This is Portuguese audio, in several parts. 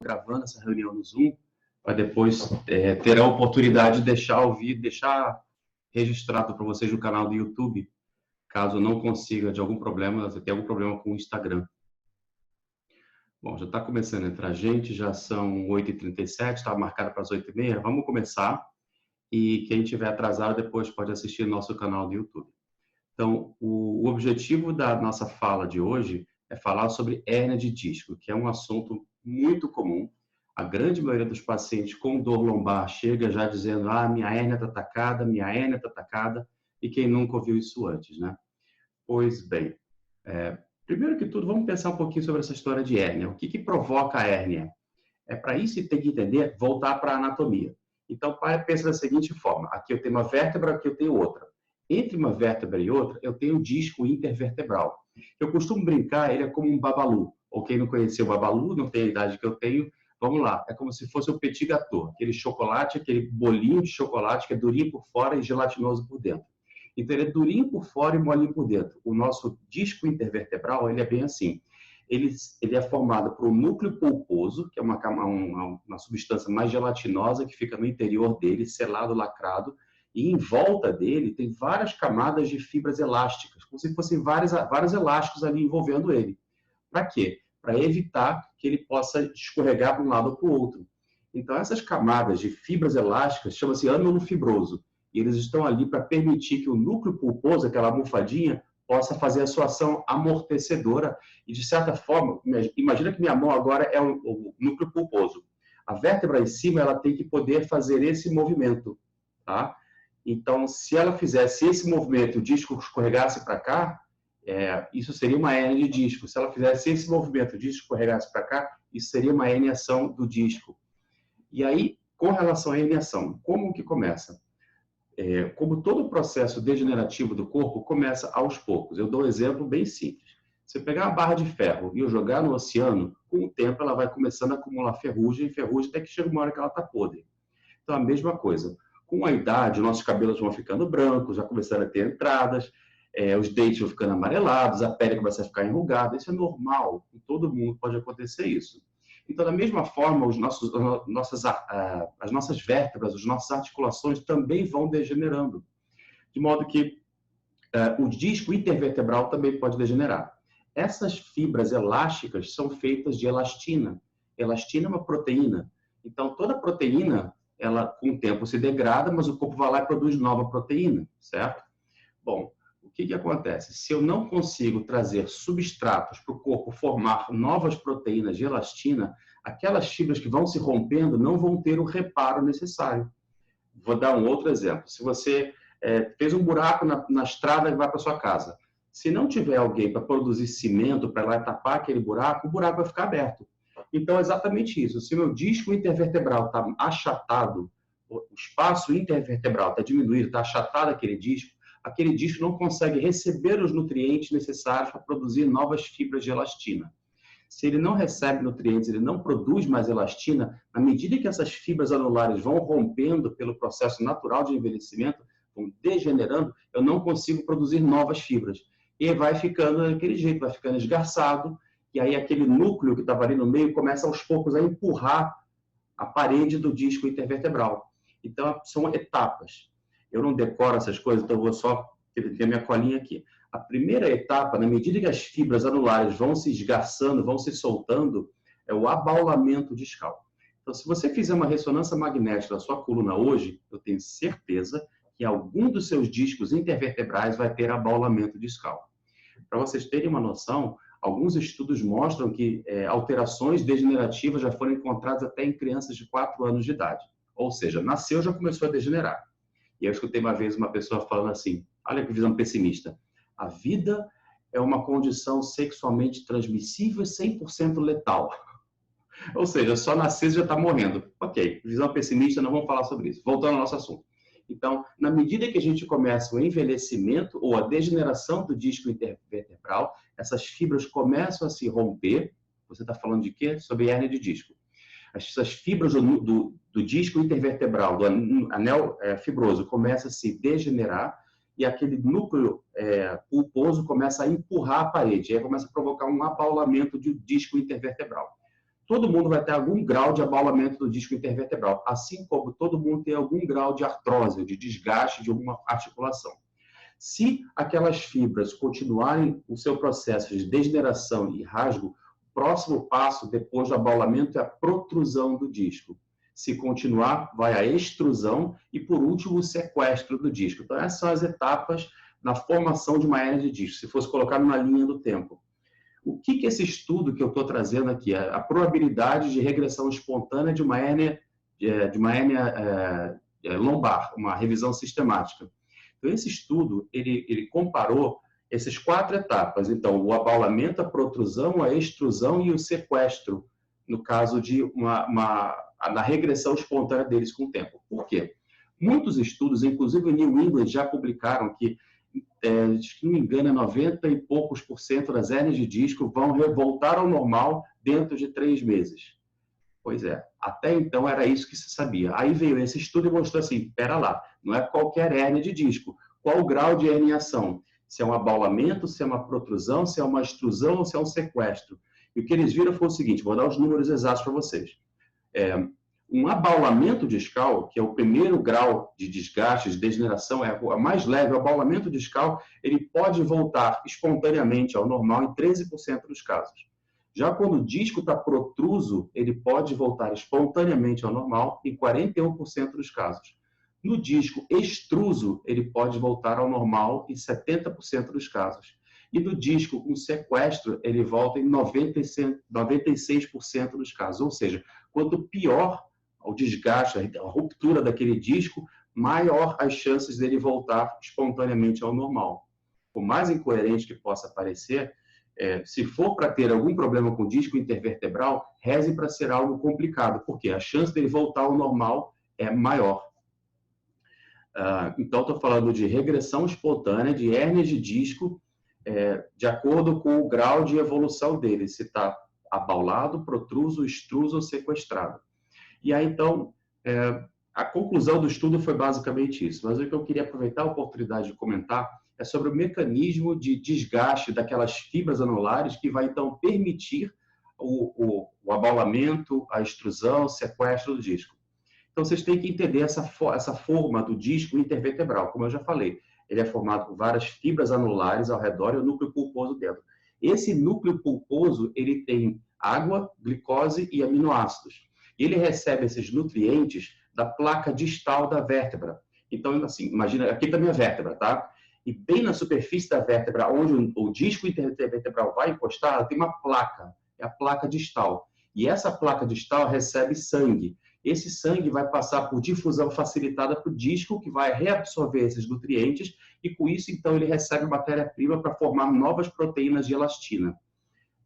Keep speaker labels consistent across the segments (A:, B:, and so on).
A: gravando essa reunião no Zoom, para depois ter a oportunidade de deixar o vídeo, deixar registrado para vocês no canal do YouTube, caso não consiga de algum problema, você tem algum problema com o Instagram. Bom, já está começando a entrar gente, já são 8h37, estava marcado para as 8h30, vamos começar. E quem tiver atrasado depois pode assistir no nosso canal do YouTube. Então, o objetivo da nossa fala de hoje é falar sobre hérnia de disco, que é um assunto muito comum. A grande maioria dos pacientes com dor lombar chega já dizendo: ah, minha hérnia está atacada, minha hérnia está atacada, e quem nunca ouviu isso antes, né? Pois bem, primeiro que tudo, vamos pensar um pouquinho sobre essa história de hérnia. O que provoca a hérnia? Para isso, tem que entender, voltar para a anatomia. Então, pensa da seguinte forma: aqui eu tenho uma vértebra, aqui eu tenho outra. Entre uma vértebra e outra, eu tenho um disco intervertebral. Eu costumo brincar, ele é como um babalu. Ou quem não conheceu o babalu, não tem a idade que eu tenho, vamos lá. É como se fosse o petit gâteau, aquele chocolate, aquele bolinho de chocolate que é durinho por fora e gelatinoso por dentro. Então, ele é durinho por fora e molinho por dentro. O nosso disco intervertebral, ele é bem assim. Ele é formado por um núcleo pulposo, que é uma substância mais gelatinosa que fica no interior dele, selado, lacrado, e em volta dele tem várias camadas de fibras elásticas, como se fossem vários elásticos ali envolvendo ele. Para quê? Para evitar que ele possa escorregar para um lado ou para o outro. Então, essas camadas de fibras elásticas chamam-se ânulo fibroso, e eles estão ali para permitir que o núcleo pulposo, aquela almofadinha, possa fazer a sua ação amortecedora e, de certa forma, imagina que minha mão agora é o núcleo pulposo. A vértebra em cima, ela tem que poder fazer esse movimento, tá? Então, se ela fizesse esse movimento e o disco escorregasse para cá, isso seria uma hérnia de disco. Se ela fizesse esse movimento e o disco escorregasse para cá, isso seria uma herniação do disco. E aí, com relação à herniação, como que começa? Como todo processo degenerativo do corpo, começa aos poucos. Eu dou um exemplo bem simples. Se eu pegar uma barra de ferro e eu jogar no oceano, com o tempo ela vai começando a acumular ferrugem, até que chega uma hora que ela está podre. Então, a mesma coisa. Com a idade, nossos cabelos vão ficando brancos, já começando a ter entradas, os dentes vão ficando amarelados, a pele começa a ficar enrugada. Isso é normal, em todo mundo pode acontecer isso. Então, da mesma forma, as nossas vértebras, as nossas articulações também vão degenerando. De modo que o disco intervertebral também pode degenerar. Essas fibras elásticas são feitas de elastina. Elastina é uma proteína. Então, toda proteína, ela com o tempo se degrada, mas o corpo vai lá e produz nova proteína, certo? Bom, o que acontece? Se eu não consigo trazer substratos para o corpo formar novas proteínas de elastina, aquelas fibras que vão se rompendo não vão ter o reparo necessário. Vou dar um outro exemplo. Se você fez um buraco na estrada que vai para sua casa, se não tiver alguém para produzir cimento para ir lá tapar aquele buraco, o buraco vai ficar aberto. Então, é exatamente isso. Se o meu disco intervertebral está achatado, o espaço intervertebral está diminuído, está achatado aquele disco não consegue receber os nutrientes necessários para produzir novas fibras de elastina. Se ele não recebe nutrientes, ele não produz mais elastina, na medida que essas fibras anulares vão rompendo pelo processo natural de envelhecimento, vão degenerando, eu não consigo produzir novas fibras. E vai ficando daquele jeito, vai ficando esgarçado, e aí aquele núcleo que estava ali no meio começa aos poucos a empurrar a parede do disco intervertebral. Então, são etapas. Eu não decoro essas coisas, então eu vou só ter a minha colinha aqui. A primeira etapa, na medida que as fibras anulares vão se esgarçando, vão se soltando, é o abaulamento discal. Então, se você fizer uma ressonância magnética da sua coluna hoje, eu tenho certeza que algum dos seus discos intervertebrais vai ter abaulamento discal. Para vocês terem uma noção, alguns estudos mostram que alterações degenerativas já foram encontradas até em crianças de 4 anos de idade. Ou seja, nasceu já começou a degenerar. E eu escutei uma vez uma pessoa falando assim, olha que visão pessimista, a vida é uma condição sexualmente transmissível e 100% letal. Ou seja, só nascer já está morrendo. Ok, visão pessimista, não vamos falar sobre isso. Voltando ao nosso assunto. Então, na medida que a gente começa o envelhecimento ou a degeneração do disco intervertebral, essas fibras começam a se romper. Você está falando de quê? Sobre hérnia de disco. Essas fibras do disco intervertebral, do anel fibroso, começa a se degenerar e aquele núcleo pulposo começa a empurrar a parede. Aí começa a provocar um abaulamento do disco intervertebral. todo mundo vai ter algum grau de abaulamento do disco intervertebral, assim como todo mundo tem algum grau de artrose, de desgaste de alguma articulação. Se aquelas fibras continuarem o seu processo de degeneração e rasgo, o próximo passo depois do abaulamento é a protrusão do disco. Se continuar, vai a extrusão e, por último, o sequestro do disco. Então, essas são as etapas na formação de uma hérnia de disco, se fosse colocar numa linha do tempo. O que esse estudo que eu estou trazendo aqui? A probabilidade de regressão espontânea de uma hérnia, lombar, uma revisão sistemática. Então, esse estudo, ele comparou essas 4 etapas. Então, o abaulamento, a protrusão, a extrusão e o sequestro, no caso de na regressão espontânea deles com o tempo. Por quê? Muitos estudos, inclusive o New England, já publicaram que, se não me engano, 90 e poucos % das hérnias de disco vão voltar ao normal dentro de 3 meses. Pois é, até então era isso que se sabia. Aí veio esse estudo e mostrou assim, espera lá, não é qualquer hérnia de disco. Qual o grau de herniação? Se é um abaulamento, se é uma protrusão, se é uma extrusão ou se é um sequestro. E o que eles viram foi o seguinte, vou dar os números exatos para vocês. Um abaulamento discal, que é o primeiro grau de desgaste, de degeneração, é a mais leve, o abaulamento discal, ele pode voltar espontaneamente ao normal em 13% dos casos. Já quando o disco está protruso, ele pode voltar espontaneamente ao normal em 41% dos casos. No disco extruso, ele pode voltar ao normal em 70% dos casos. E no disco com sequestro, ele volta em 96% dos casos. Ou seja, quanto pior o desgaste, a ruptura daquele disco, maior as chances dele voltar espontaneamente ao normal. Por mais incoerente que possa parecer, se for para ter algum problema com o disco intervertebral, reze para ser algo complicado, porque a chance dele voltar ao normal é maior. Então, estou falando de regressão espontânea, de hérnias de disco, de acordo com o grau de evolução dele, se está abaulado, protruso, extruso ou sequestrado. E aí, então, a conclusão do estudo foi basicamente isso. Mas o que eu queria aproveitar a oportunidade de comentar é sobre o mecanismo de desgaste daquelas fibras anulares que vai, então, permitir o abaulamento, a extrusão, o sequestro do disco. Então, vocês têm que entender essa forma do disco intervertebral. Como eu já falei, ele é formado por várias fibras anulares ao redor e o núcleo pulposo dentro. Esse núcleo pulposo, ele tem água, glicose e aminoácidos. Ele recebe esses nutrientes da placa distal da vértebra. Então, assim, imagina, aqui está a minha vértebra, tá? E bem na superfície da vértebra, onde o disco intervertebral vai encostar, tem uma placa, é a placa distal. E essa placa distal recebe sangue. Esse sangue vai passar por difusão facilitada para o disco, que vai reabsorver esses nutrientes, e com isso, então, ele recebe matéria-prima para formar novas proteínas de elastina.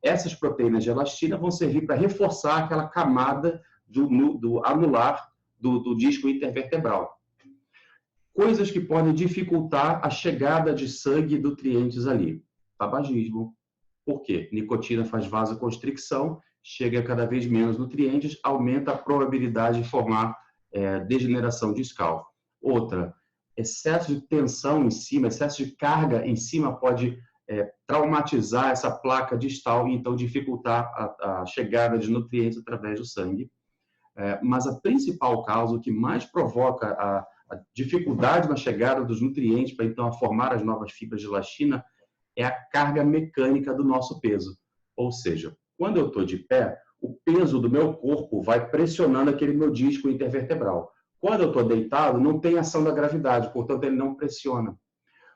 A: Essas proteínas de elastina vão servir para reforçar aquela camada do anular do disco intervertebral. Coisas que podem dificultar a chegada de sangue e nutrientes ali. Tabagismo. Por quê? Nicotina faz vasoconstricção, chega cada vez menos nutrientes, aumenta a probabilidade de formar degeneração discal. Outra, excesso de tensão em cima, excesso de carga em cima pode traumatizar essa placa distal e então dificultar a chegada de nutrientes através do sangue. Mas a principal causa, o que mais provoca a dificuldade na chegada dos nutrientes para então formar as novas fibras de elastina é a carga mecânica do nosso peso. Ou seja, quando eu estou de pé, o peso do meu corpo vai pressionando aquele meu disco intervertebral. Quando eu estou deitado, não tem ação da gravidade, portanto ele não pressiona.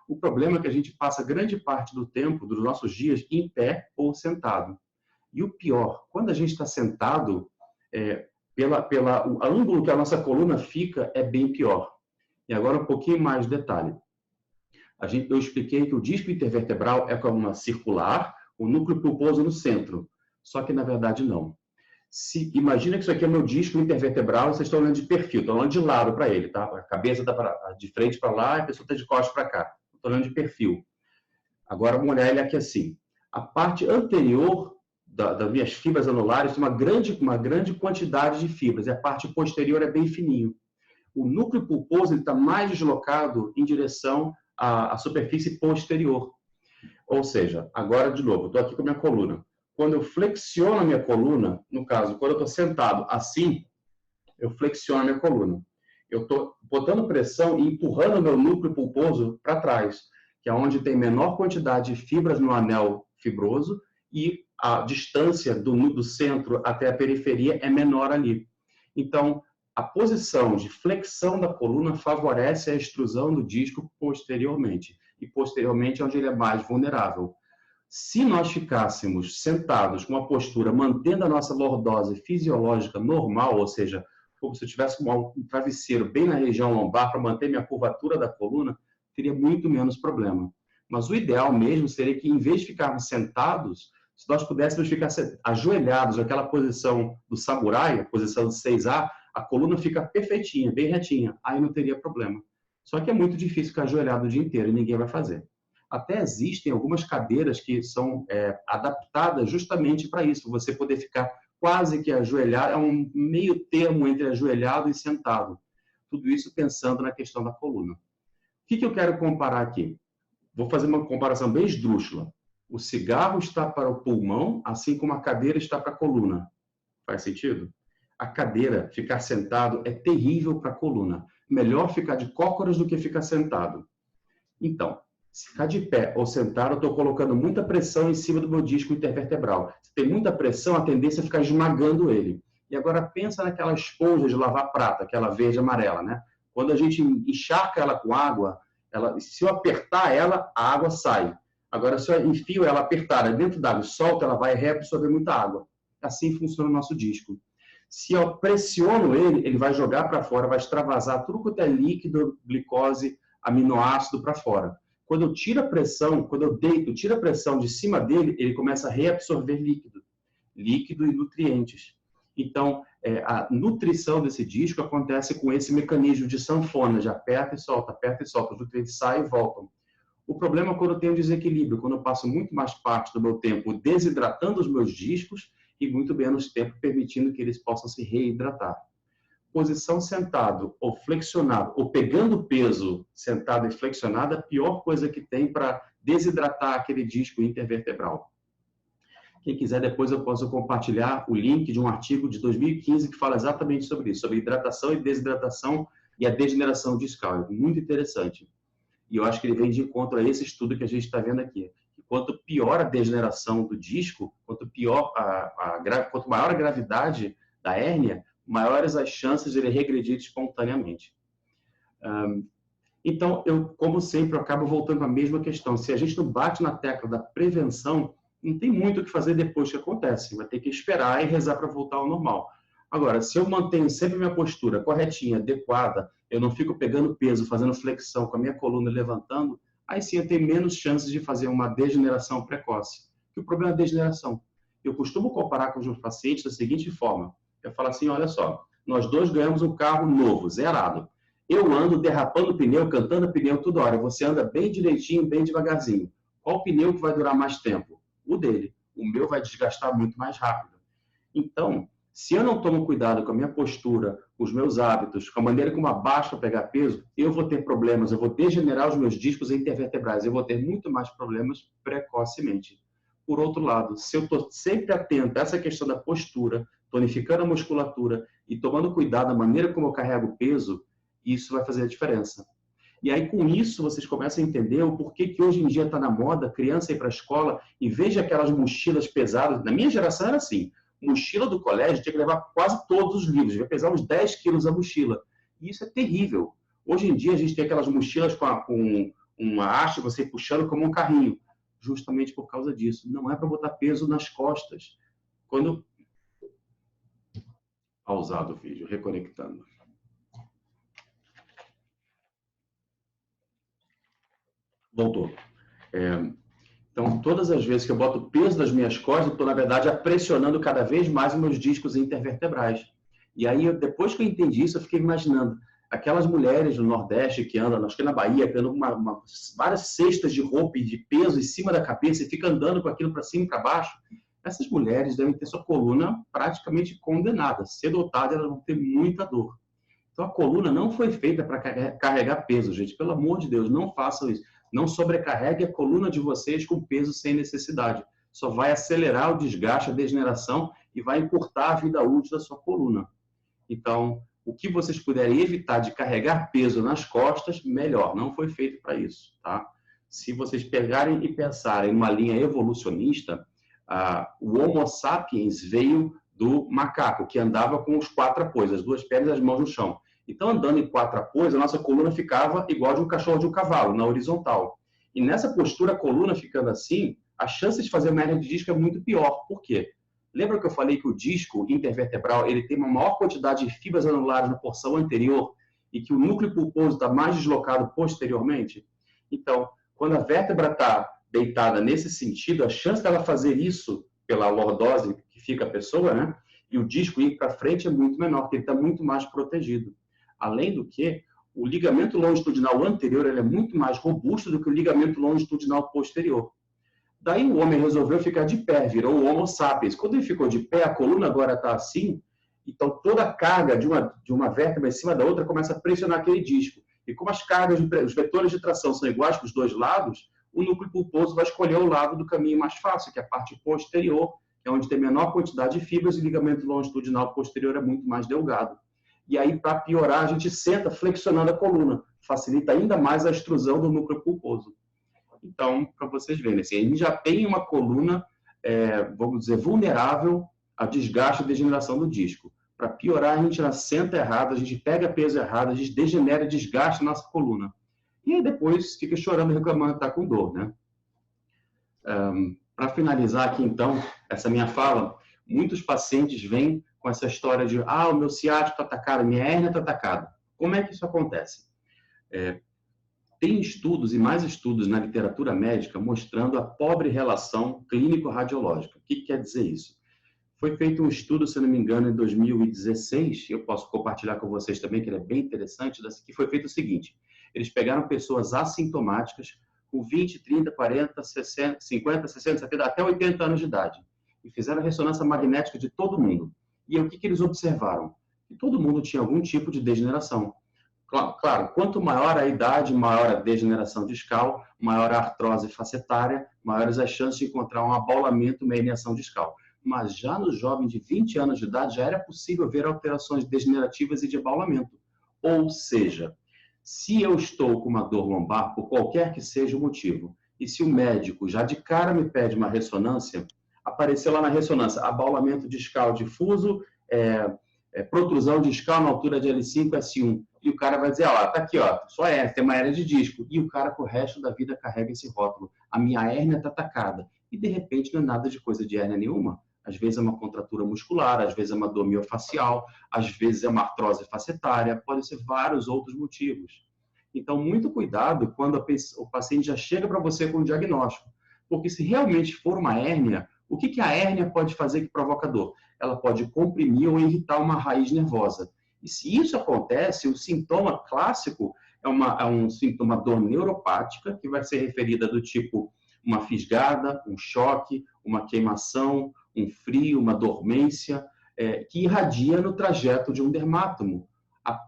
A: O problema é que a gente passa grande parte do tempo, dos nossos dias, em pé ou sentado. E o pior, quando a gente está sentado, o ângulo que a nossa coluna fica é bem pior. E agora um pouquinho mais de detalhe. Eu expliquei que o disco intervertebral é como uma circular, o núcleo pulposo no centro. Só que, na verdade, não. Imagina que isso aqui é meu disco intervertebral e vocês estão olhando de perfil, estão olhando de lado para ele, tá? A cabeça está de frente para lá e a pessoa está de costas para cá. Estou olhando de perfil. Agora, vamos olhar ele aqui assim. A parte anterior das minhas fibras anulares tem uma grande quantidade de fibras, e a parte posterior é bem fininho. O núcleo pulposo está mais deslocado em direção à superfície posterior. Ou seja, agora, de novo, estou aqui com a minha coluna. quando eu flexiono a minha coluna, no caso, quando eu estou sentado assim, eu flexiono a minha coluna. Eu estou botando pressão e empurrando o meu núcleo pulposo para trás, que é onde tem menor quantidade de fibras no anel fibroso e a distância do centro até a periferia é menor ali. Então, a posição de flexão da coluna favorece a extrusão do disco posteriormente. E posteriormente é onde ele é mais vulnerável. Se nós ficássemos sentados com uma postura mantendo a nossa lordose fisiológica normal, ou seja, como se eu tivesse um travesseiro bem na região lombar para manter minha curvatura da coluna, teria muito menos problema. Mas o ideal mesmo seria que, em vez de ficarmos sentados, se nós pudéssemos ficar ajoelhados naquela posição do samurai, a posição de 6A, a coluna fica perfeitinha, bem retinha, aí não teria problema. Só que é muito difícil ficar ajoelhado o dia inteiro e ninguém vai fazer. Até existem algumas cadeiras que são adaptadas justamente para isso, você poder ficar quase que ajoelhado, é um meio termo entre ajoelhado e sentado. Tudo isso pensando na questão da coluna. O que eu quero comparar aqui? Vou fazer uma comparação bem esdrúxula. O cigarro está para o pulmão, assim como a cadeira está para a coluna. Faz sentido? A cadeira, ficar sentado, é terrível para a coluna. Melhor ficar de cócoras do que ficar sentado. Então, se ficar de pé ou sentado, eu estou colocando muita pressão em cima do meu disco intervertebral. Se tem muita pressão, a tendência é ficar esmagando ele. E agora pensa naquela esponja de lavar prata, aquela verde e amarela, né? Quando a gente encharca ela com água, se eu apertar ela, a água sai. Agora, se eu enfio ela apertada dentro da água e solto, ela vai reabsorver muita água. Assim funciona o nosso disco. Se eu pressiono ele, ele vai jogar para fora, vai extravasar tudo quanto é líquido, glicose, aminoácido para fora. Quando eu tiro a pressão, quando eu deito, tiro a pressão de cima dele, ele começa a reabsorver líquido e nutrientes. Então, a nutrição desse disco acontece com esse mecanismo de sanfona, de aperta e solta, os nutrientes saem e voltam. O problema é quando eu tenho desequilíbrio, quando eu passo muito mais parte do meu tempo desidratando os meus discos e muito menos tempo permitindo que eles possam se reidratar. Posição sentado ou flexionado, ou pegando peso sentado e flexionado, é a pior coisa que tem para desidratar aquele disco intervertebral. Quem quiser, depois eu posso compartilhar o link de um artigo de 2015 que fala exatamente sobre isso, sobre hidratação e desidratação e a degeneração discal. É muito interessante. E eu acho que ele vem de encontro a esse estudo que a gente está vendo aqui. Quanto pior a degeneração do disco, quanto maior a gravidade da hérnia, maiores as chances de ele regredir espontaneamente. Então, como sempre, eu acabo voltando à mesma questão. Se a gente não bate na tecla da prevenção, não tem muito o que fazer depois que acontece. Vai ter que esperar e rezar para voltar ao normal. Agora, se eu mantenho sempre minha postura corretinha, adequada, eu não fico pegando peso, fazendo flexão com a minha coluna levantando, aí sim eu tenho menos chances de fazer uma degeneração precoce. Que o problema é a degeneração. Eu costumo comparar com os meus pacientes da seguinte forma. Eu falo assim, olha só, nós dois ganhamos um carro novo, zerado. Eu ando derrapando pneu, cantando pneu toda hora. Você anda bem direitinho, bem devagarzinho. Qual pneu que vai durar mais tempo? O dele. O meu vai desgastar muito mais rápido. Então, se eu não tomo cuidado com a minha postura, com os meus hábitos, com a maneira como abaixo para pegar peso, eu vou ter problemas, eu vou degenerar os meus discos intervertebrais, eu vou ter muito mais problemas precocemente. Por outro lado, se eu estou sempre atento a essa questão da postura, tonificando a musculatura e tomando cuidado da maneira como eu carrego o peso, isso vai fazer a diferença. E aí, com isso, vocês começam a entender o porquê que hoje em dia está na moda criança ir para a escola e veja aquelas mochilas pesadas. Na minha geração era assim, mochila do colégio tinha que levar quase todos os livros, devia pesar uns 10 quilos a mochila. E isso é terrível. Hoje em dia, a gente tem aquelas mochilas com uma haste, você puxando como um carrinho. Justamente por causa disso. Não é para botar peso nas costas. Quando... Pausado o vídeo, reconectando. Voltou. Então, todas as vezes que eu boto o peso das minhas costas, eu estou, na verdade, pressionando cada vez mais os meus discos intervertebrais. E aí, depois que eu entendi isso, eu fiquei imaginando aquelas mulheres do Nordeste que andam, acho que na Bahia, que andam com várias cestas de roupa e de peso em cima da cabeça e ficam andando com aquilo para cima e para baixo. Essas mulheres devem ter sua coluna praticamente condenada. Cedo ou tarde, elas vão ter muita dor. Então, a coluna não foi feita para carregar peso, gente. Pelo amor de Deus, não façam isso. Não sobrecarregue a coluna de vocês com peso sem necessidade. só vai acelerar o desgaste, a degeneração e vai encurtar a vida útil da sua coluna. Então, o que vocês puderem evitar de carregar peso nas costas, melhor. Não foi feito para isso, tá? Se vocês pegarem e pensarem numa linha evolucionista, o Homo sapiens veio do macaco, que andava com os 4 apoios, as 2 pernas e as mãos no chão. Então, andando em 4 apoios, a nossa coluna ficava igual de um cachorro de um cavalo, na horizontal. E nessa postura, a coluna ficando assim, a chance de fazer uma hernia de disco é muito pior. Por quê? Lembra que eu falei que o disco intervertebral ele tem uma maior quantidade de fibras anulares na porção anterior e que o núcleo pulposo está mais deslocado posteriormente? Então, quando a vértebra está deitada nesse sentido, a chance dela fazer isso pela lordose que fica a pessoa, né? E o disco ir para frente é muito menor, porque ele está muito mais protegido. Além do que, o ligamento longitudinal anterior ele é muito mais robusto do que o ligamento longitudinal posterior. Daí o homem resolveu ficar de pé, virou o Homo sapiens. Quando ele ficou de pé, a coluna agora está assim, então toda a carga de uma vértebra em cima da outra começa a pressionar aquele disco. E como as cargas, os vetores de tração são iguais para os 2 lados, o núcleo pulposo vai escolher o lado do caminho mais fácil, que é a parte posterior, que é onde tem menor quantidade de fibras e o ligamento longitudinal posterior é muito mais delgado. E aí, para piorar, a gente senta flexionando a coluna, facilita ainda mais a extrusão do núcleo pulposo. Então, para vocês verem, assim, a gente já tem uma coluna, vamos dizer, vulnerável a desgaste e degeneração do disco. Para piorar, a gente já senta errado, a gente pega peso errado, a gente degenera e desgasta a nossa coluna. E aí depois fica chorando, reclamando que está com dor, né? Para finalizar aqui, então, essa minha fala, muitos pacientes vêm com essa história de o meu ciático está atacado, minha hérnia está atacada. Como é que isso acontece? Tem estudos e mais estudos na literatura médica mostrando a pobre relação clínico-radiológica. O que quer dizer isso? Foi feito um estudo, se não me engano, em 2016, eu posso compartilhar com vocês também, que ele é bem interessante, que foi feito o seguinte: eles pegaram pessoas assintomáticas com 20, 30, 40, 60, 50, 60, 70, até 80 anos de idade, e fizeram a ressonância magnética de todo mundo. E o que eles observaram? Que todo mundo tinha algum tipo de degeneração. Claro, quanto maior a idade, maior a degeneração discal, maior a artrose facetária, maiores as chances de encontrar um abaulamento, uma herniação discal. Mas já no jovem de 20 anos de idade, já era possível ver alterações degenerativas e de abaulamento. Ou seja, se eu estou com uma dor lombar, por qualquer que seja o motivo, e se o médico já de cara me pede uma ressonância, apareceu lá na ressonância abaulamento discal difuso, protrusão discal na altura de L5, S1, e o cara vai dizer, tá aqui, só tem uma hérnia de disco, e o cara pro resto da vida carrega esse rótulo, a minha hérnia está atacada, e de repente não é nada de coisa de hérnia nenhuma. Às vezes é uma contratura muscular, às vezes é uma dor miofascial, às vezes é uma artrose facetária, podem ser vários outros motivos. Então, muito cuidado quando o paciente já chega para você com o diagnóstico, porque se realmente for uma hérnia, o que a hérnia pode fazer que provoca dor? Ela pode comprimir ou irritar uma raiz nervosa. E se isso acontece, o sintoma clássico é um sintoma dor neuropática, que vai ser referida do tipo uma fisgada, um choque, uma queimação, um frio, uma dormência, que irradia no trajeto de um dermátomo.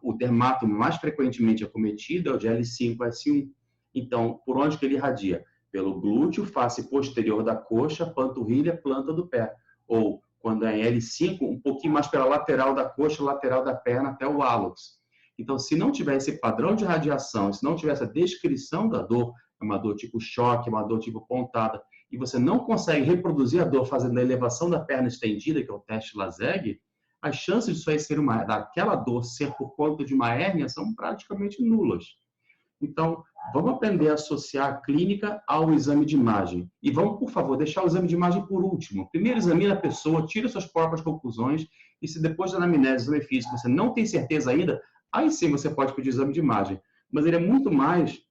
A: O dermátomo mais frequentemente acometido é o de L5-S1. Então, por onde que ele irradia? Pelo glúteo, face posterior da coxa, panturrilha, planta do pé. Ou, quando é L5, um pouquinho mais pela lateral da coxa, lateral da perna, até o hálux. Então, se não tiver esse padrão de radiação, se não tiver essa descrição da dor, é uma dor tipo choque, uma dor tipo pontada, e você não consegue reproduzir a dor fazendo a elevação da perna estendida, que é o teste Lazeg, as chances de isso aí ser daquela dor ser por conta de uma hérnia são praticamente nulas. Então, vamos aprender a associar a clínica ao exame de imagem. E vamos, por favor, deixar o exame de imagem por último. Primeiro examine a pessoa, tire suas próprias conclusões, e se depois da anamnese, exame físico, você não tem certeza ainda, aí sim você pode pedir exame de imagem. Mas ele é muito mais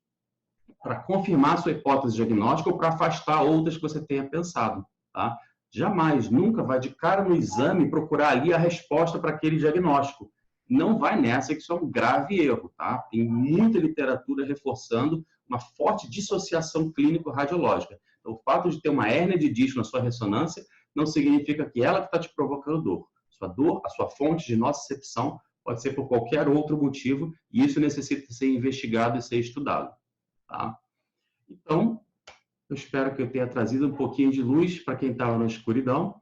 A: para confirmar a sua hipótese diagnóstica ou para afastar outras que você tenha pensado, tá? Jamais, nunca vai de cara no exame procurar ali a resposta para aquele diagnóstico. Não vai nessa, que isso é um grave erro, tá? Tem muita literatura reforçando uma forte dissociação clínico-radiológica. Então, o fato de ter uma hérnia de disco na sua ressonância não significa que ela está te provocando dor. A sua fonte de nocicepção pode ser por qualquer outro motivo e isso necessita ser investigado e ser estudado, tá? Então, Eu espero que eu tenha trazido um pouquinho de luz para quem estava na escuridão.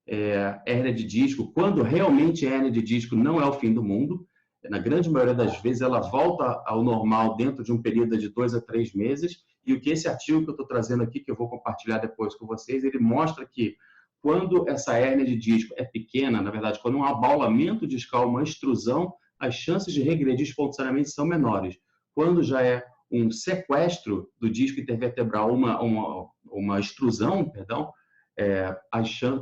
A: Hérnia de disco, quando realmente é hérnia de disco, não é o fim do mundo. Na grande maioria das vezes, ela volta ao normal dentro de um período de 2 a 3 meses. E o que esse artigo que eu estou trazendo aqui, que eu vou compartilhar depois com vocês, ele mostra que quando essa hérnia de disco é pequena, na verdade, quando um abaulamento discal, uma extrusão, as chances de regredir espontaneamente são menores. Quando já é um sequestro do disco intervertebral, uma extrusão, perdão,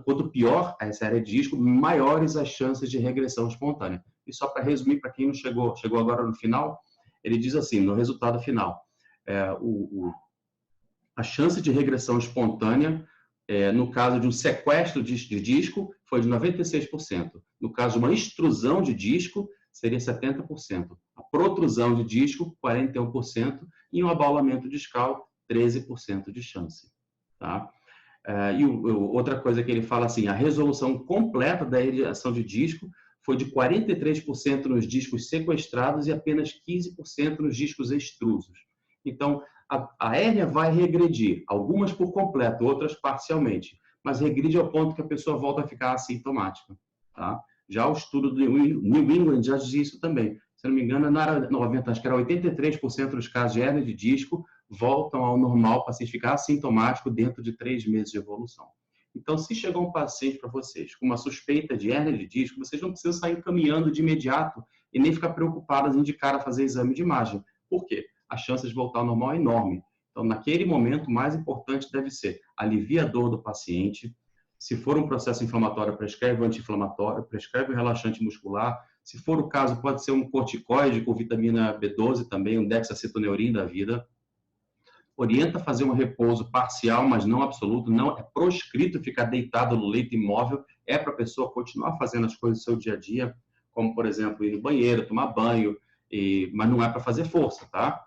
A: quanto pior essa hérnia de disco, maiores as chances de regressão espontânea. E só para resumir, para quem não chegou agora no final, ele diz assim, no resultado final, a chance de regressão espontânea, no caso de um sequestro de disco, foi de 96%. No caso de uma extrusão de disco, seria 70%. A protrusão de disco, 41%. E um abaulamento discal, 13% de chance. Tá? E outra coisa que ele fala assim, a resolução completa da irrigação de disco foi de 43% nos discos sequestrados e apenas 15% nos discos extrusos. Então, a hérnia vai regredir, algumas por completo, outras parcialmente, mas regride ao ponto que a pessoa volta a ficar assintomática. Tá? Já o estudo do New England já diz isso também. Se não me engano, não era 90%, acho que era 83% dos casos de hérnia de disco voltam ao normal para se ficar assintomático dentro de 3 meses de evolução. Então, se chegou um paciente para vocês com uma suspeita de hérnia de disco, vocês não precisam sair caminhando de imediato e nem ficar preocupados em indicar a fazer exame de imagem. Por quê? A chance de voltar ao normal é enorme. Então, naquele momento, o mais importante deve ser alivia a dor do paciente. Se for um processo inflamatório, prescreve o anti-inflamatório, prescreve o relaxante muscular. Se for o caso, pode ser um corticoide com vitamina B12 também, um dexacetoneurin da vida. Orienta a fazer um repouso parcial, mas não absoluto. Não é proscrito ficar deitado no leito imóvel. É para a pessoa continuar fazendo as coisas do seu dia a dia, como, por exemplo, ir no banheiro, tomar banho, mas não é para fazer força, tá?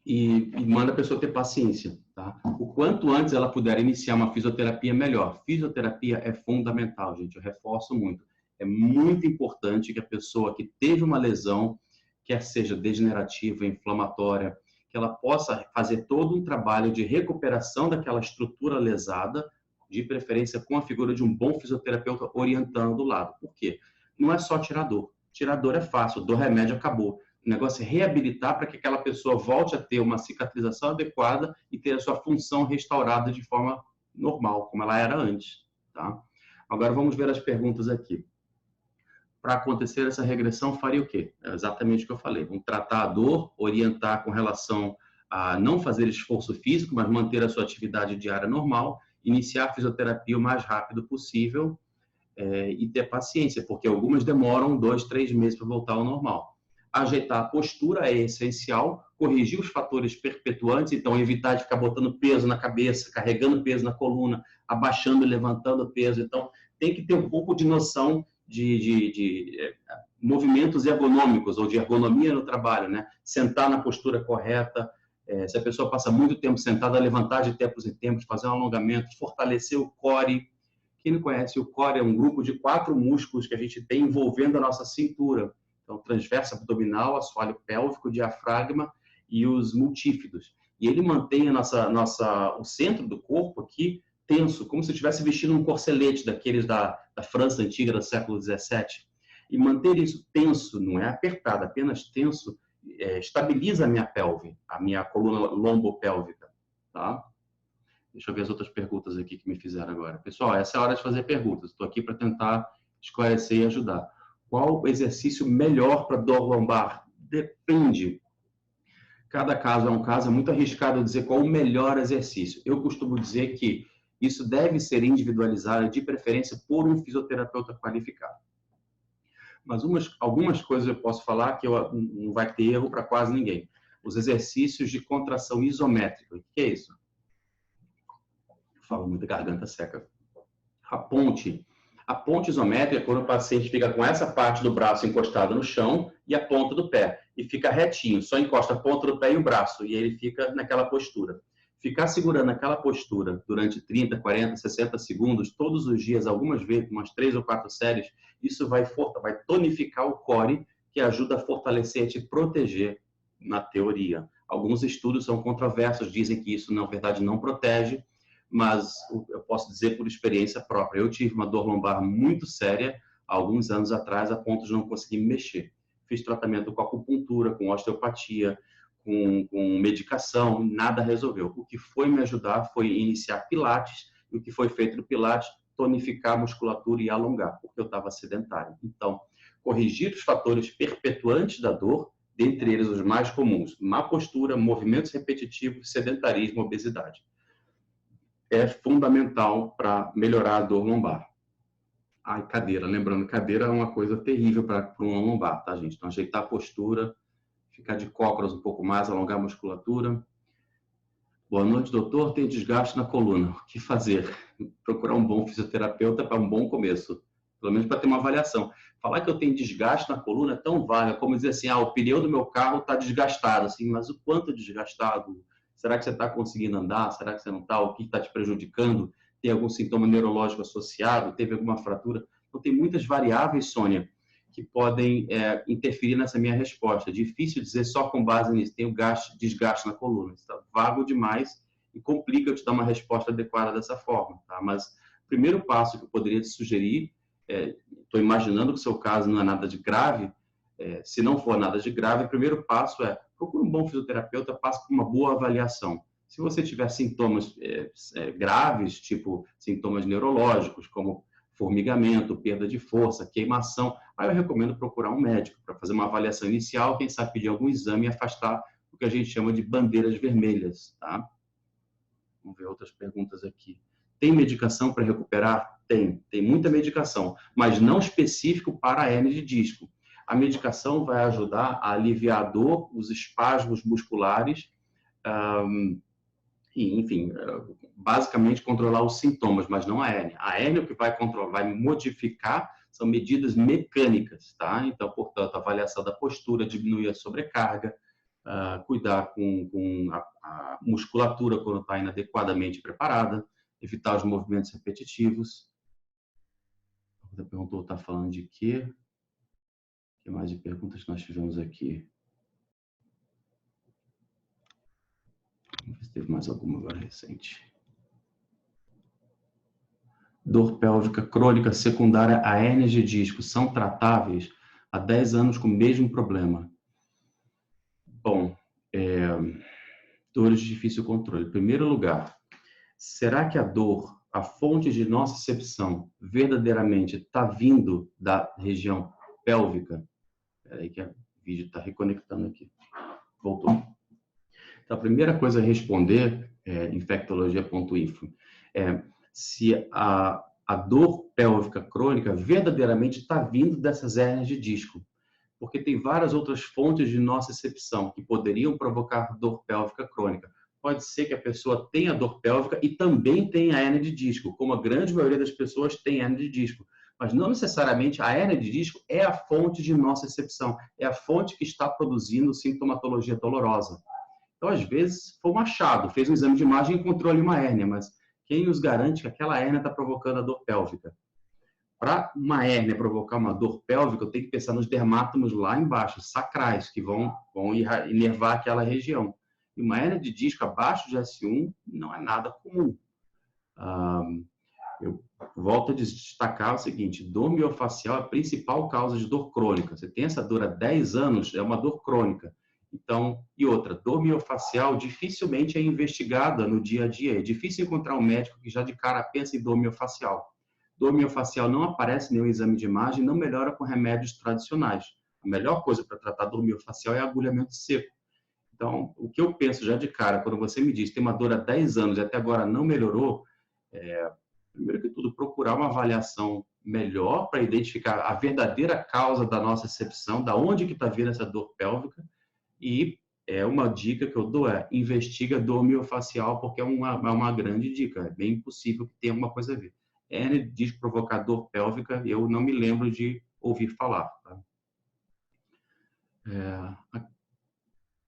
A: E manda a pessoa ter paciência, tá? O quanto antes ela puder iniciar uma fisioterapia, melhor. Fisioterapia é fundamental, gente, eu reforço muito. É muito importante que a pessoa que teve uma lesão, quer seja degenerativa, inflamatória, que ela possa fazer todo um trabalho de recuperação daquela estrutura lesada, de preferência com a figura de um bom fisioterapeuta orientando do lado. Por quê? Não é só tirar dor. Tirar dor é fácil, dor remédio acabou. O negócio é reabilitar para que aquela pessoa volte a ter uma cicatrização adequada e ter a sua função restaurada de forma normal, como ela era antes. Tá? Agora vamos ver as perguntas aqui. Para acontecer essa regressão, faria o quê? É exatamente o que eu falei. Vamos tratar a dor, orientar com relação a não fazer esforço físico, mas manter a sua atividade diária normal, iniciar a fisioterapia o mais rápido possível e ter paciência, porque algumas demoram 2, 3 meses para voltar ao normal. Ajeitar a postura é essencial, corrigir os fatores perpetuantes, então evitar de ficar botando peso na cabeça, carregando peso na coluna, abaixando e levantando peso. Então, tem que ter um pouco de noção de movimentos ergonômicos ou de ergonomia no trabalho, né? Sentar na postura correta, se a pessoa passa muito tempo sentada, levantar de tempos em tempos, fazer um alongamento, fortalecer o core. Quem não conhece, o core é um grupo de 4 músculos que a gente tem envolvendo a nossa cintura. Então, transverso abdominal, assoalho pélvico, diafragma e os multífidos. E ele mantém o centro do corpo aqui tenso, como se estivesse vestindo um corcelete daqueles da França antiga do século XVII. E manter isso tenso, não é apertado, apenas tenso, estabiliza a minha pelve, a minha coluna lombopélvica. Tá? Deixa eu ver as outras perguntas aqui que me fizeram agora. Pessoal, essa é a hora de fazer perguntas. Estou aqui para tentar esclarecer e ajudar. Qual o exercício melhor para dor lombar? Depende. Cada caso é um caso, é muito arriscado dizer qual o melhor exercício. Eu costumo dizer que isso deve ser individualizado, de preferência por um fisioterapeuta qualificado. Mas algumas coisas eu posso falar que não vai ter erro para quase ninguém. Os exercícios de contração isométrica. O que é isso? Falo muito, garganta seca. A ponte isométrica é quando o paciente fica com essa parte do braço encostada no chão e a ponta do pé. E fica retinho, só encosta a ponta do pé e o braço. E ele fica naquela postura. Ficar segurando aquela postura durante 30, 40, 60 segundos, todos os dias, algumas vezes, umas 3 ou 4 séries, isso vai tonificar o core, que ajuda a fortalecer e te proteger na teoria. Alguns estudos são controversos, dizem que isso, na verdade, não protege, mas eu posso dizer por experiência própria. Eu tive uma dor lombar muito séria há alguns anos atrás, a ponto de não conseguir me mexer. Fiz tratamento com acupuntura, com osteopatia, com medicação, nada resolveu. O que foi me ajudar foi iniciar pilates, e o que foi feito no pilates, tonificar a musculatura e alongar, porque eu estava sedentário. Então, corrigir os fatores perpetuantes da dor, dentre eles os mais comuns: má postura, movimentos repetitivos, sedentarismo, obesidade. É fundamental para melhorar a dor lombar. Ai, cadeira. Lembrando, cadeira é uma coisa terrível para uma lombar, tá, gente? Então, ajeitar a postura, ficar de cócoras um pouco mais, alongar a musculatura. Boa noite, doutor. Tem desgaste na coluna. O que fazer? Procurar um bom fisioterapeuta para um bom começo. Pelo menos para ter uma avaliação. Falar que eu tenho desgaste na coluna é tão vaga como dizer assim, o pneu do meu carro está desgastado. Assim, mas o quanto desgastado? Será que você está conseguindo andar? Será que você não está? O que está te prejudicando? Tem algum sintoma neurológico associado? Teve alguma fratura? Então, tem muitas variáveis, Sônia, que podem interferir nessa minha resposta. É difícil dizer só com base nisso. Tem o desgaste na coluna. Está vago demais e complica eu te dar uma resposta adequada dessa forma. Tá? Mas o primeiro passo que eu poderia te sugerir, estou imaginando que o seu caso não é nada de grave, se não for nada de grave, o primeiro passo é procure um bom fisioterapeuta, passe por uma boa avaliação. Se você tiver sintomas graves, tipo sintomas neurológicos, como formigamento, perda de força, queimação, aí eu recomendo procurar um médico para fazer uma avaliação inicial, quem sabe pedir algum exame e afastar o que a gente chama de bandeiras vermelhas, tá? Vamos ver outras perguntas aqui. Tem medicação para recuperar? Tem muita medicação, mas não específico para a hernia de disco. A medicação vai ajudar a aliviar a dor, os espasmos musculares, e, enfim, basicamente controlar os sintomas, mas não a hérnia. A hérnia o que vai controlar, vai modificar, são medidas mecânicas, tá? Então, portanto, avaliação da postura, diminuir a sobrecarga, cuidar com a musculatura quando está inadequadamente preparada, evitar os movimentos repetitivos. Você perguntou, está falando de quê? O que mais de perguntas que nós tivemos aqui? Vamos ver se teve mais alguma agora recente. Dor pélvica crônica secundária a hérnia de disco são tratáveis há 10 anos com o mesmo problema? Bom, dores de difícil controle. Em primeiro lugar, será que a dor, a fonte de nocicepção, verdadeiramente está vindo da região pélvica? Espera aí que o vídeo está reconectando aqui. Voltou. Então, a primeira coisa a responder, infectologia.info, se a dor pélvica crônica verdadeiramente está vindo dessas hérnias de disco. Porque tem várias outras fontes de nocicepção que poderiam provocar dor pélvica crônica. Pode ser que a pessoa tenha dor pélvica e também tenha hérnia de disco, como a grande maioria das pessoas tem hérnia de disco. Mas não necessariamente a hérnia de disco é a fonte de nocicepção, é a fonte que está produzindo sintomatologia dolorosa. Então, às vezes, foi um achado, fez um exame de imagem e encontrou ali uma hérnia, mas quem nos garante que aquela hérnia está provocando a dor pélvica? Para uma hérnia provocar uma dor pélvica, eu tenho que pensar nos dermátomos lá embaixo, sacrais, que vão inervar aquela região. E uma hérnia de disco abaixo de S1 não é nada comum. Eu volto a destacar o seguinte, dor miofascial é a principal causa de dor crônica. Você tem essa dor há 10 anos, é uma dor crônica. Então, e outra, dor miofascial dificilmente é investigada no dia a dia. É difícil encontrar um médico que já de cara pensa em dor miofascial. Dor miofascial não aparece em nenhum exame de imagem, não melhora com remédios tradicionais. A melhor coisa para tratar dor miofascial é agulhamento seco. Então, o que eu penso já de cara, quando você me diz que tem uma dor há 10 anos e até agora não melhorou, primeiro que tudo, procurar uma avaliação melhor para identificar a verdadeira causa da nossa nocicepção, da onde que está vindo essa dor pélvica. E uma dica que eu dou investiga dor miofascial, porque é uma grande dica. É bem possível que tenha alguma coisa a ver. Hérnia de disco provocar dor pélvica, eu não me lembro de ouvir falar. Tá? A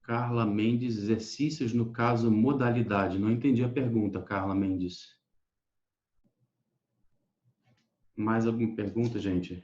A: Carla Mendes, exercícios no caso modalidade. Não entendi a pergunta, Carla Mendes. Mais alguma pergunta, gente?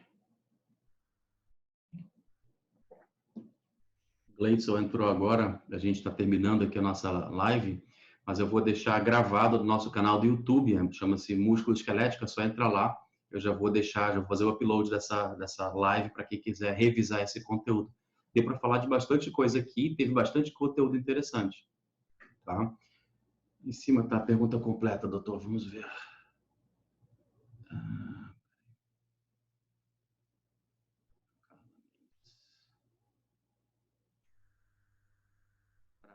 A: Gleidson entrou agora, a gente está terminando aqui a nossa live, mas eu vou deixar gravado no nosso canal do YouTube, chama-se Músculo Esquelético, é só entrar lá. Eu já vou deixar, já vou fazer o upload dessa live para quem quiser revisar esse conteúdo. Deu para falar de bastante coisa aqui, teve bastante conteúdo interessante. Tá? Em cima está a pergunta completa, doutor, vamos ver.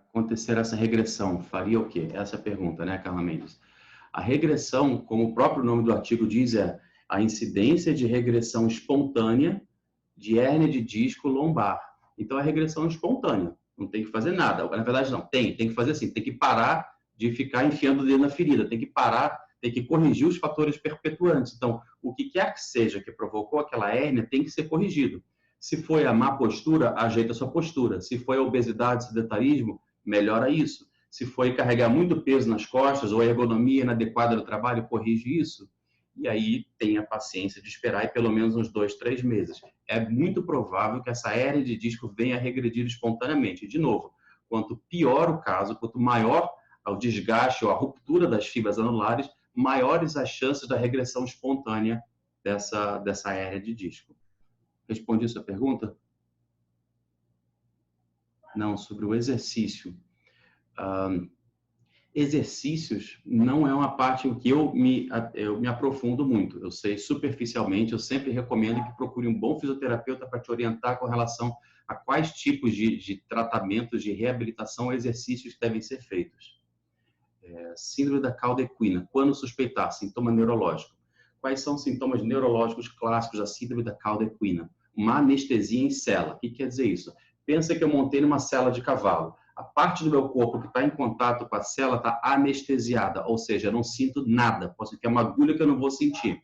A: Acontecer essa regressão, faria o quê? Essa é a pergunta, né, Carla Mendes? A regressão, como o próprio nome do artigo diz, é a incidência de regressão espontânea de hérnia de disco lombar. Então, é regressão espontânea, não tem que fazer nada. Na verdade, não, tem que fazer assim, tem que parar de ficar enfiando o dedo na ferida, tem que parar, tem que corrigir os fatores perpetuantes. Então, o que quer que seja que provocou aquela hérnia tem que ser corrigido. Se foi a má postura, ajeita a sua postura. Se foi a obesidade, sedentarismo, melhora isso. Se foi carregar muito peso nas costas ou a ergonomia inadequada do trabalho, corrige isso. E aí tenha paciência de esperar e pelo menos uns 2, 3 meses. É muito provável que essa hérnia de disco venha a regredir espontaneamente. De novo, quanto pior o caso, quanto maior o desgaste ou a ruptura das fibras anulares, maiores as chances da regressão espontânea dessa hérnia de disco. Respondi sua pergunta? Não, sobre o exercício. Exercícios não é uma parte em que eu me aprofundo muito. Eu sei superficialmente, eu sempre recomendo que procure um bom fisioterapeuta para te orientar com relação a quais tipos de tratamentos, de reabilitação ou exercícios devem ser feitos. Síndrome da cauda equina, quando suspeitar, sintoma neurológico. Quais são os sintomas neurológicos clássicos da síndrome da cauda equina? Uma anestesia em cela. O que quer dizer isso? Pensa que eu montei numa cela de cavalo. A parte do meu corpo que está em contato com a cela está anestesiada, ou seja, eu não sinto nada. Posso ter uma agulha que eu não vou sentir.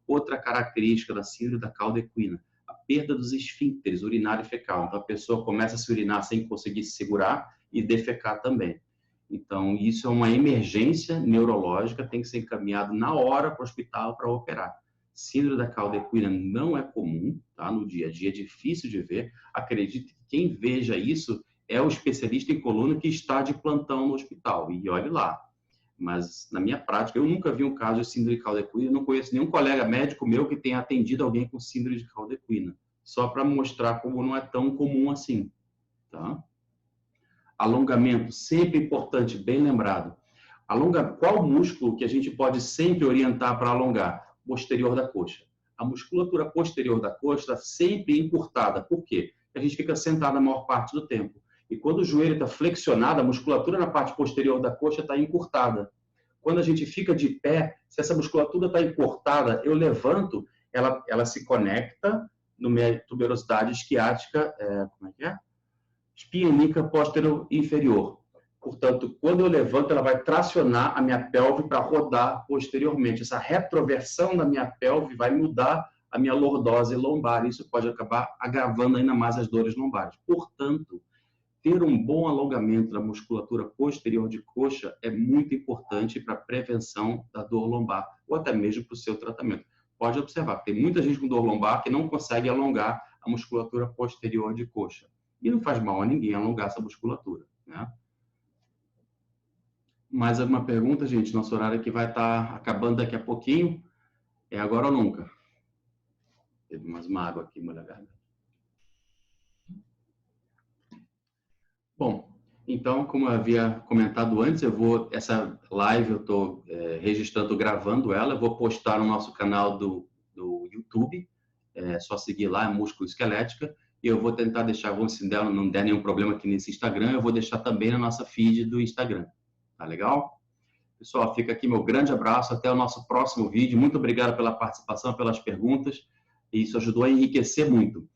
A: Outra característica da síndrome da cauda equina, a perda dos esfíncteres urinário e fecal. Então, a pessoa começa a se urinar sem conseguir se segurar e defecar também. Então, isso é uma emergência neurológica, tem que ser encaminhado na hora para o hospital para operar. Síndrome da cauda equina não é comum, tá? No dia a dia é difícil de ver. Acredito que quem veja isso é o especialista em coluna que está de plantão no hospital, e olhe lá. Mas, na minha prática, eu nunca vi um caso de síndrome de cauda equina, não conheço nenhum colega médico meu que tenha atendido alguém com síndrome de cauda equina, só para mostrar como não é tão comum assim, tá? Alongamento, sempre importante, bem lembrado. Qual músculo que a gente pode sempre orientar para alongar? Posterior da coxa. A musculatura posterior da coxa está sempre encurtada. Por quê? Porque a gente fica sentado a maior parte do tempo. E quando o joelho está flexionado, a musculatura na parte posterior da coxa está encurtada. Quando a gente fica de pé, se essa musculatura está encurtada, eu levanto, ela se conecta na minha tuberosidade esquiática, como é que é? Espinhanica posterior inferior. Portanto, quando eu levanto, ela vai tracionar a minha pelve para rodar posteriormente. Essa retroversão da minha pelve vai mudar a minha lordose lombar. Isso pode acabar agravando ainda mais as dores lombares. Portanto, ter um bom alongamento da musculatura posterior de coxa é muito importante para a prevenção da dor lombar, ou até mesmo para o seu tratamento. Pode observar, tem muita gente com dor lombar que não consegue alongar a musculatura posterior de coxa. E não faz mal a ninguém alongar essa musculatura, né? Mais alguma pergunta, gente? Nosso horário aqui vai estar acabando daqui a pouquinho. É agora ou nunca? Teve mais uma água aqui, molha a garganta. Bom, então, como eu havia comentado antes, essa live eu estou registrando, gravando ela, eu vou postar no nosso canal do YouTube, só seguir lá, Músculo Esquelética, e eu vou tentar deixar, se não der nenhum problema aqui nesse Instagram, eu vou deixar também na nossa feed do Instagram. Tá legal? Pessoal, fica aqui meu grande abraço, até o nosso próximo vídeo. Muito obrigado pela participação, pelas perguntas. Isso ajudou a enriquecer muito.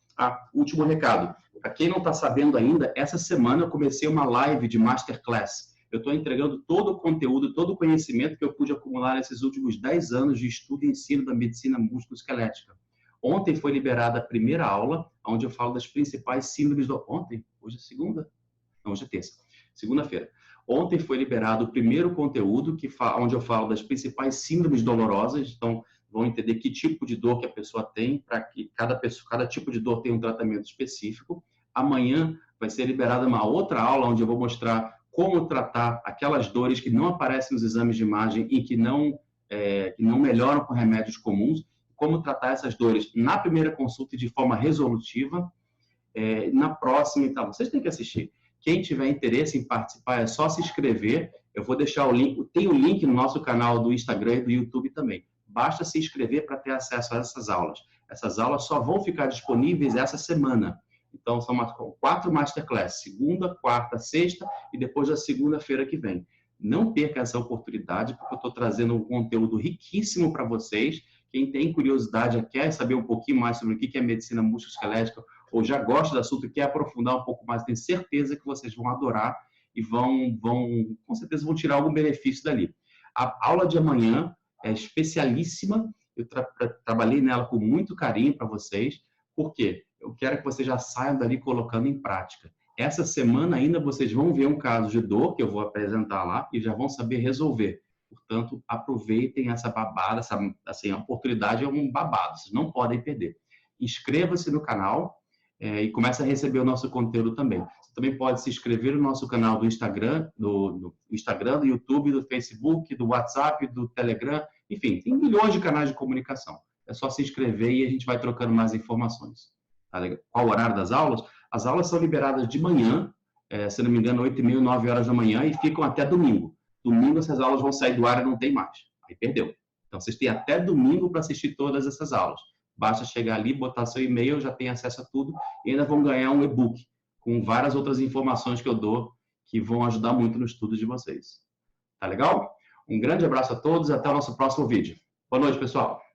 A: Último recado. Para quem não está sabendo ainda, essa semana eu comecei uma live de Masterclass. Eu estou entregando todo o conteúdo, todo o conhecimento que eu pude acumular nesses últimos 10 anos de estudo e ensino da medicina músculo-esquelética. Ontem foi liberada a primeira aula, onde eu falo das principais síndromes do... Ontem? Hoje é segunda? Não, hoje é terça. Segunda-feira. Ontem foi liberado o primeiro conteúdo, onde eu falo das principais síndromes dolorosas. Então, vão entender que tipo de dor que a pessoa tem, para que cada tipo de dor tenha um tratamento específico. Amanhã, vai ser liberada uma outra aula onde eu vou mostrar como tratar aquelas dores que não aparecem nos exames de imagem e que não melhoram com remédios comuns, como tratar essas dores na primeira consulta de forma resolutiva. Na próxima, então, vocês têm que assistir. Quem tiver interesse em participar é só se inscrever. Eu vou deixar o link, tem o link no nosso canal do Instagram e do YouTube também. Basta se inscrever para ter acesso a essas aulas. Essas aulas só vão ficar disponíveis essa semana. Então, são 4 masterclass, segunda, quarta, sexta e depois da segunda-feira que vem. Não perca essa oportunidade, porque eu estou trazendo um conteúdo riquíssimo para vocês. Quem tem curiosidade, quer saber um pouquinho mais sobre o que é medicina musculoesquelética ou já gosta do assunto e quer aprofundar um pouco mais, tenho certeza que vocês vão adorar e com certeza vão tirar algum benefício dali. A aula de amanhã é especialíssima, eu trabalhei nela com muito carinho para vocês, porque eu quero que vocês já saiam dali colocando em prática. Essa semana ainda vocês vão ver um caso de dor que eu vou apresentar lá e já vão saber resolver. Portanto, aproveitem essa babada, a oportunidade é um babado, vocês não podem perder. Inscreva-se no canal e comece a receber o nosso conteúdo também. Você também pode se inscrever no nosso canal do Instagram, do YouTube, do Facebook, do WhatsApp, do Telegram, enfim, tem milhões de canais de comunicação. É só se inscrever e a gente vai trocando mais informações. Tá legal? Qual o horário das aulas? As aulas são liberadas de manhã, se não me engano, 8h30, 9 horas da manhã, e ficam até domingo. Domingo essas aulas vão sair do ar e não tem mais. Aí perdeu. Então vocês têm até domingo para assistir todas essas aulas. Basta chegar ali, botar seu e-mail, já tem acesso a tudo e ainda vão ganhar um e-book com várias outras informações que eu dou que vão ajudar muito no estudo de vocês. Tá legal? Um grande abraço a todos e até o nosso próximo vídeo. Boa noite, pessoal!